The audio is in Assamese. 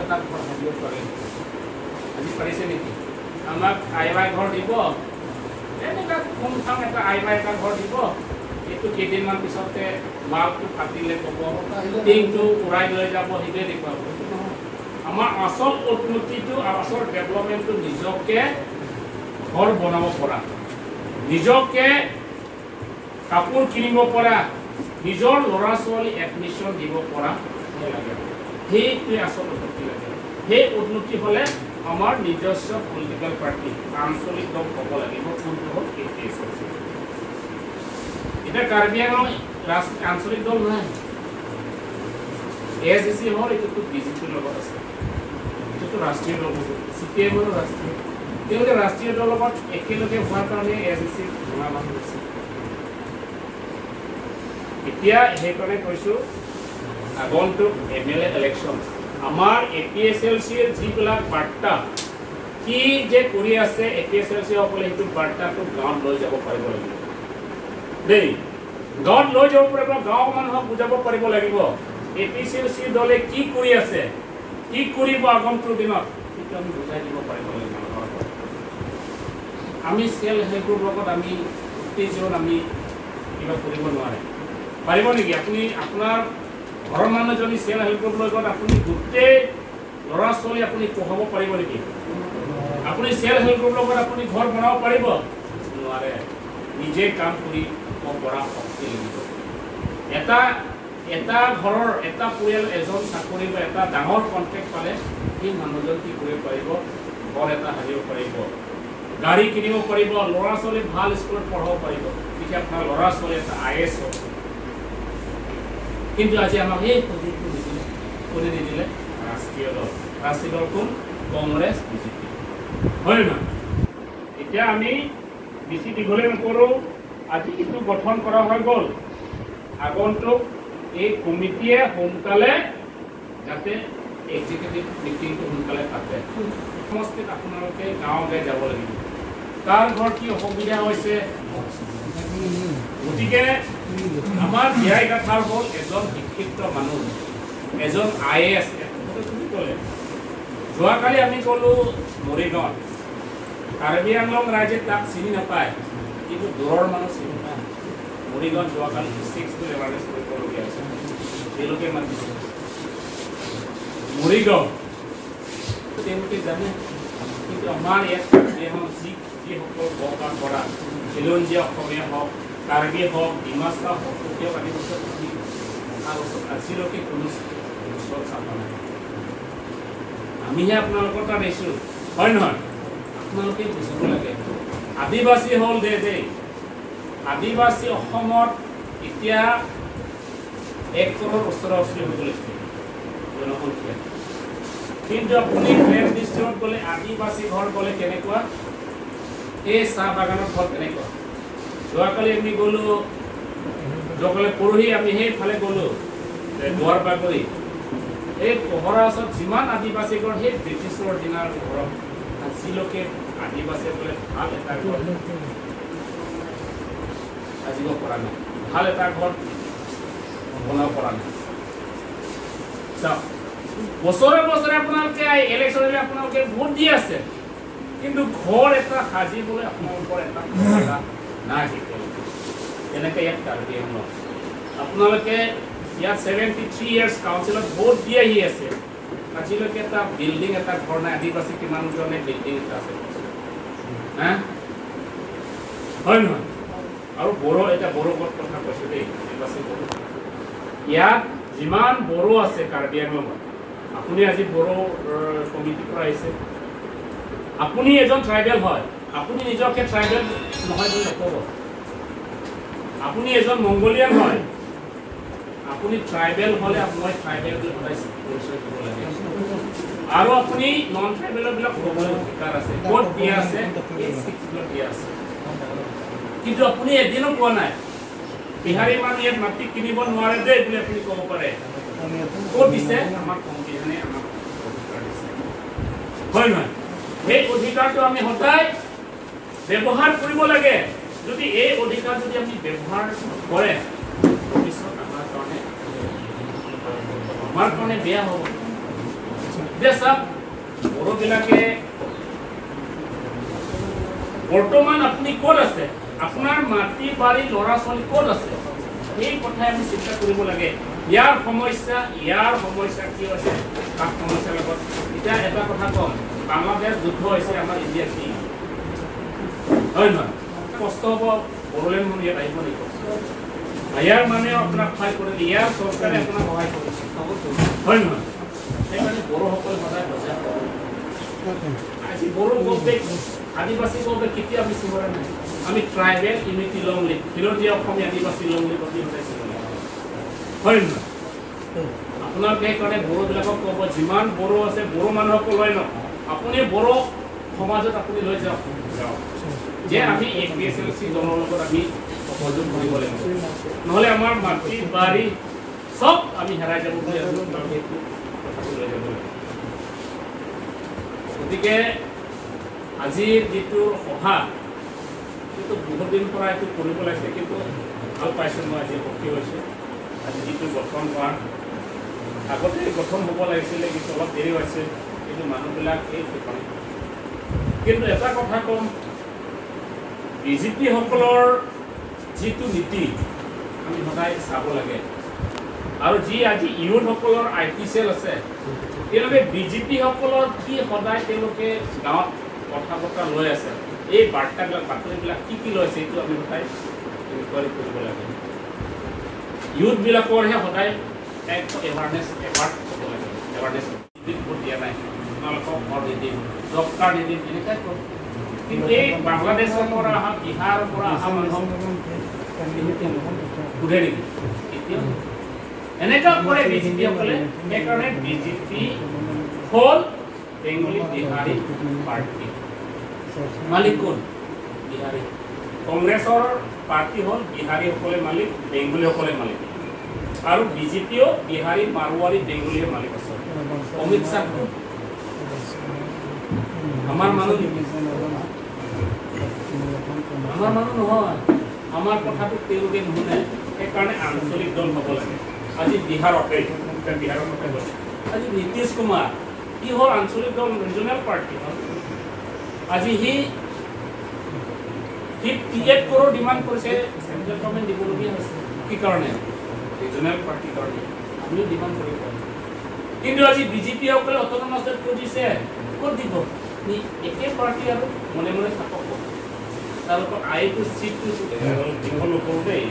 এটা ঘৰ সাজিব পাৰে আজি পাৰিছে নেকি আমাক আইমাই ঘৰ দিব এনেকা কোনখন এটা আইমাই এটা ঘৰ দিব এইটো কেইদিনমান পিছতে মালটো ফাটিলে ক'ব টিংটো উৰাই লৈ যাব সেইটোৱে দেখুৱাব আমাৰ আচল উন্নতিটো আচল ডেভেলপমেণ্টটো নিজকে ঘৰ বনাব পৰা নিজকে কাপোৰ কিনিব পৰা নিজৰ ল'ৰা ছোৱালী এডমিশ্যন দিব পৰা লাগে সেইটোৱে আচল উন্নতি লাগে সেই উন্নতি হ'লে আমাৰ নিজস্ব পলিটিকেল পাৰ্টি আঞ্চলিক দল হ'ব লাগিব কোনটো হ'ল APSLC এটা কাৰ্বি আংলং আঞ্চলিক দল নাই ASCC হ'ল এইটো বিজেপিৰ লগত আছে এইটো ৰাষ্ট্ৰীয় দল CPM-ৰ ৰাষ্ট্ৰীয় তেওঁলোকে ৰাষ্ট্ৰীয় দলৰ লগত একেলগে হোৱাৰ কাৰণে ASCC ভঙা মানুহ হৈছে এতিয়া সেইকাৰণে কৈছোঁ আগন্তুক MLA ইলেকশ্যন আমাৰ APSLCৰ যিবিলাক বাৰ্তা কি যে কৰি আছে APSLC সকলে সেইটো বাৰ্তাটো গাঁৱত লৈ যাব পাৰিব লাগিব দেই গাঁৱত লৈ যাব পাৰিব গাঁৱৰ মানুহক বুজাব পাৰিব লাগিব APSLC দলে কি কৰি আছে কি কৰিব আগন্তুক দিনত সেইটো আমি বুজাই দিব পাৰিব লাগিব আমি সেল হেল্পৰ লগত আমি গোটেইজন আমি কিবা কৰিব নোৱাৰে পাৰিব নেকি আপুনি আপোনাৰ ঘৰৰ মানুহজনী সেল হেল্পৰ লগত আপুনি গোটেই ল'ৰা ছোৱালী আপুনি পঢ়াব পাৰিব নেকি আপুনি সেল হেল্পৰ লগত আপুনি ঘৰ বনাব পাৰিব নোৱাৰে নিজে কাম কৰি পৰা শক্তি লাগিব এটা ঘৰৰ এটা পৰিয়াল এজন চাকৰি বা এটা ডাঙৰ কন্ট্ৰেক্ট পালে সেই মানুহজন কি কৰিব পাৰিব ঘৰ এটা সাজিব পাৰিব গাড়ী কিনিব পাৰিব ল'ৰা ছোৱালী ভাল স্কুলত পঢ়াব পাৰিব তেতিয়া আপোনাৰ ল'ৰা ছোৱালী এটা IAS হ'ব কিন্তু আজি আমাক এই সুযোগটো নিদিলে কৰি নিদিলে ৰাষ্ট্ৰীয় দল কোন কংগ্ৰেছ বিজেপি হয় নহয় এতিয়া আমি বেছি দীঘলে নকৰোঁ আজি কিন্তু গঠন কৰা হৈ গ'ল আগন্তুক এই কমিটিয়ে সোনকালে যাতে এক্সিকিউটিভ মিটিংটো সোনকালে পাতে সমষ্টিত আপোনালোকে গাঁৱে যাব লাগিব কাৰ ঘৰ কি অসুবিধা হৈছে গতিকে আমাৰ ন্যায় গাথাৰ হ'ল এজন শিক্ষিত মানুহ এজন IAS তুমি ক'লে যোৱাকালি আমি ক'লোঁ মৰিগাঁৱত কাৰ্বি আংলং ৰাইজে তাক চিনি নাপায় কিন্তু দূৰৰ মানুহ চিনি পায় মৰিগাঁৱত যোৱাকালি 6 এৱাৰনেছ কৰিবলগীয়া আছে তেওঁলোকে মাতিছে মৰিগাঁও তেওঁলোকে জানে কিন্তু আমাৰ ইয়াত যিসকল বকাম কৰা খিলঞ্জীয়া অসমীয়া হওক কাৰ্বি হওক ডিমাচা হওক কেতিয়াও আদি বছৰ আজিলৈকে কোনো ওচৰত চাবা নাই আমিহে আপোনালোকৰ তাত আহিছোঁ হয় নহয় আপোনালোকে বুজিব লাগে আদিবাসী হ'ল দেই আদিবাসী অসমত এতিয়া 1 কৰোৰ ওচৰা-ওচৰি হৈ গ'লে জনসংখ্যা কিন্তু আপুনি প্লেন ডিষ্ট্ৰিক্টত গ'লে আদিবাসী ঘৰ গ'লে কেনেকুৱা এই চাহ বাগানৰ ঘৰ কেনেকুৱা যোৱাকালি আমি গ'লোঁ যোৱাকালি পৰহি আমি সেইফালে গ'লোঁ দুৱাৰ বাগৰি এই পোহৰা ওচৰত যিমান আদিবাসী ঘৰ সেই ব্ৰিটিছৰ দিনাৰ ঘৰত আজিলৈকে আদিবাসীয়ে বোলে ভাল এটা ঘৰ সাজিব পৰা নাই ভাল এটা ঘৰ বনাব পৰা নাই চাওক বছৰে বছৰে আপোনালোকে ইলেকশ্যনলৈ আপোনালোকে ভোট দি আছে কিন্তু ঘৰ এটা সাজিবলৈ আপোনালোকৰ এটা নাই এনেকৈ ইয়াত কাৰ্বি আংলং আপোনালোকে ইয়াত 73 ইয়াৰ্ছ কাউন্সিলত ভোট দি আহি আছে আজিলৈকে এটা বিল্ডিং এটা ঘৰ নাই আদিবাসী কিমানজনে বিল্ডিং এটা আছে হা হয় নহয় আৰু বড়ো এটা বড়ো কথা কৈছোঁ দেই আদিবাসী বড়ো ইয়াত যিমান বড়ো আছে কাৰ্বি আংলঙত আপুনি আজি বড়ো কমিটিৰ পৰা আহিছে আপুনি এজন ট্ৰাইবেল হয় আপুনি নিজকে ট্ৰাইবেল নহয় বুলি নক'ব আপুনি এজন মংগোলিয়ান হয় আপুনি ট্ৰাইবেল হ'লে মই ট্ৰাইবেল বুলি সদায় পৰিচয় দিব লাগে আৰু আপুনি নন ট্ৰাইবেলবিলাক ক'বলৈ অধিকাৰ আছে ক'ত দিয়া আছে দিয়া আছে কিন্তু আপুনি এদিনো কোৱা নাই বিহাৰী মানুহ ইয়াত মাটি কিনিব নোৱাৰে দেই বুলি আপুনি ক'ব পাৰে ক'ত দিছে আমাৰ সংবিধানে আমাক অধিকাৰ দিছে হয় নহয় সেই অধিকাৰটো আমি সদায় ব্যৱহাৰ কৰিব লাগে যদি এই অধিকাৰ যদি আমি ব্যৱহাৰ কৰে ভৱিষ্যত আমাৰ কাৰণে বেয়া হ'ব যে সব বড়বিলাকে বৰ্তমান আপনি ক'ত আছে, আপোনাৰ মাটি বাৰী ল'ৰা ছোৱালী ক'ত আছে, এই কথাই আমি চিন্তা কৰিব লাগে। ইয়াৰ সমস্যা কি হৈছে, তাৰ সমস্যাৰ লগত এতিয়া এটা কথা কম, বাংলাদেশ যুদ্ধ হৈছে আমাৰ ইণ্ডিয়া কি হয় নহয়, কষ্ট হ'ব বড়োলেণ্ড মানুহ ইয়াত আহিব নেকি, ইয়াৰ মানুহে আপোনাক সহায় কৰিলে, ইয়াৰ চৰকাৰে আপোনাক সহায় কৰিছে হয় নহয়, সেইকাৰণে বড়োসকল সদায় বজাৰ আজি বড়ো গভমেণ্ট আদিবাসী গভমেণ্ট কেতিয়া বেছি কৰা নাই, আমি ট্ৰাইবেল ইউনিটি লং লিগ খিলঞ্জীয়া অসমীয়া আদিবাসী লং লিগ হয় নহয়। আপোনালোকে সেইকাৰণে বড়োবিলাকক ক'ব যিমান বড়ো আছে বড়ো মানুহকো লৈ ন, আপুনি বড়ো সমাজত আপুনি লৈ যাওক যে আমি APSLC দলৰ লগত আমি সহযোগ কৰিব লাগিব, নহ'লে আমাৰ মাটি বাৰী চব আমি হেৰাই যাব বুলি কথাটো লৈ যাব লাগিব। গতিকে আজিৰ যিটো সভা সেইটো বহুত দিন পৰা এইটো কৰিব লাগিছে, কিন্তু ভাল পাইছোঁ মই আজি সুখী হৈছোঁ। আজি যিটো গঠন হোৱা আগতে গঠন হ'ব লাগিছিলে, কিন্তু অলপ দেৰি হৈছে, কিন্তু মানুহবিলাক এই ঠিকনা। কিন্তু এটা কথা ক'ম, BJP-সকলৰ যিটো নীতি আমি সদায় চাব লাগে, আৰু যি আজি ইউথসকলৰ IT চেল আছে, তেওঁলোকে BJP-সকলৰ কি সদায় তেওঁলোকে গাঁৱত কথা বতৰা লৈ আছে, এই বাৰ্তাবিলাক বাতৰিবিলাক কি লৈছে এইটো আমি সদায় ইনকুৱাৰী কৰিব লাগে। ইউথবিলাকৰহে সদায় এক এৱাৰনেছ এৱাৰ্ড হ'ব লাগে, এৱাৰনেছ ভোট দিয়া নাই আপোনালোকক ঘৰ নিদিম, জব কাৰ্ড নিদিম এনেকৈ কয়, কিন্তু এই বাংলাদেশৰ পৰা অহা বিহাৰৰ পৰা অহা মানুহক সোধে নেকি এতিয়া এনেকুৱা কৰে BJP-সকলে। সেইকাৰণে BJP হ'ল বেংগলী বিহাৰী পাৰ্টি, মালিক কোন বিহাৰী, কংগ্ৰেছৰ পাৰ্টি হ'ল বিহাৰীসকলে মালিক, বেংগলীসকলে মালিক, আৰু BJP-ও বিহাৰী মাৰোৱাৰী বেংগলীৰ মালিক আছে। অমিত শ্বাহ আমাৰ মানুহ নহয়, আমাৰ কথাটো তেওঁলোকে নুশুনে, সেইকাৰণে আঞ্চলিক দল হ'ব লাগে। আজি বিহাৰতে আজি নীতিশ কুমাৰ কি হ'ল আঞ্চলিক দল ৰিজনেল পাৰ্টি হ'ল, আজি সি 58 crore ডিমাণ্ড কৰিছে চেণ্ট্ৰেল গভৰ্ণমেণ্ট দিবলগীয়া হৈছে, কি কাৰণে ৰিজনেল পাৰ্টিৰ কাৰণে আমিও ডিমাণ্ড কৰিব। কিন্তু আজি BJP-সকলে অট'নমাছ ক'ত দিছে, ক'ত দিব, একে পাৰ্টি আৰু মনে মনে থাকক, তেওঁলোকৰ আইটো চিটটো দীঘল নকৰোঁ দেই।